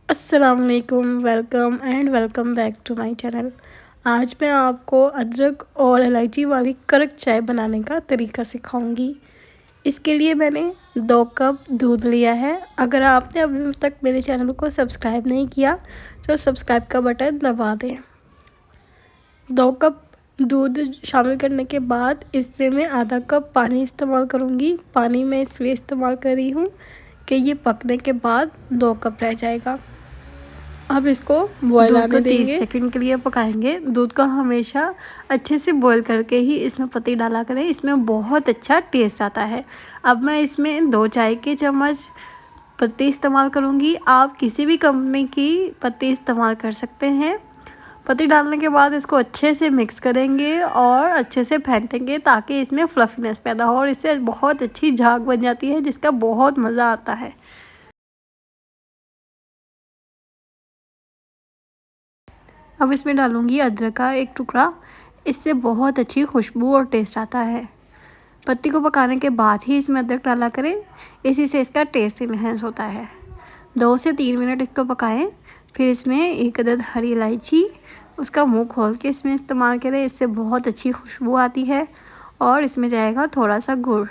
अस्सलाम वालेकुम, welcome back to my channel. आज मैं आपको अदरक और इलायची वाली कड़क चाय बनाने का तरीका सिखाऊंगी। इसके लिए मैंने 2 कप दूध लिया है। अगर आपने अभी तक मेरे चैनल को सब्सक्राइब नहीं किया तो सब्सक्राइब का बटन दबा दें। 2 कप दूध शामिल करने के बाद इसमें मैं आधा कप पानी इस्तेमाल करूँगी। पानी मैं इसलिए इस्तेमाल कर रही हूँ कि ये पकने के बाद 2 कप रह जाएगा। अब इसको बॉयल आने देंगे। 30 सेकंड के लिए पकाएंगे। दूध को हमेशा अच्छे से बॉयल करके ही इसमें पत्ती डाला करें, इसमें बहुत अच्छा टेस्ट आता है। अब मैं इसमें 2 चाय के चम्मच पत्ती इस्तेमाल करूंगी। आप किसी भी कंपनी की पत्ती इस्तेमाल कर सकते हैं। पत्ती डालने के बाद इसको अच्छे से मिक्स करेंगे और अच्छे से फेंटेंगे ताकि इसमें फ्लफीनेस पैदा हो और इससे बहुत अच्छी झाग बन जाती है जिसका बहुत मज़ा आता है। अब इसमें डालूंगी अदरक का एक टुकड़ा। इससे बहुत अच्छी खुशबू और टेस्ट आता है। पत्ती को पकाने के बाद ही इसमें अदरक डाला करें, इसी से इसका टेस्ट इन्हेंस होता है। 2 से 3 मिनट इसको पकाएं। फिर इसमें एक अदद हरी इलायची उसका मुंह खोल के इसमें इस्तेमाल करें, इससे बहुत अच्छी खुशबू आती है। और इसमें जाएगा थोड़ा सा गुड़।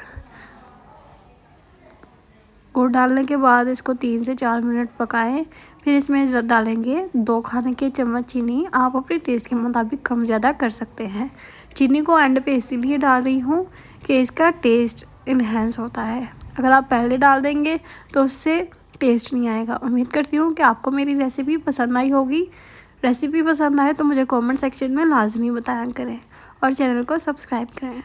गुड़ डालने के बाद इसको 3 से 4 मिनट पकाएं। फिर इसमें डालेंगे 2 खाने के चम्मच चीनी। आप अपने टेस्ट के मुताबिक कम ज़्यादा कर सकते हैं। चीनी को एंड पे इसीलिए डाल रही हूँ कि इसका टेस्ट इन्हेंस होता है। अगर आप पहले डाल देंगे तो उससे टेस्ट नहीं आएगा। उम्मीद करती हूँ कि आपको मेरी रेसिपी पसंद आई होगी। रेसिपी पसंद आए तो मुझे कमेंट सेक्शन में लाजमी बताया करें और चैनल को सब्सक्राइब करें।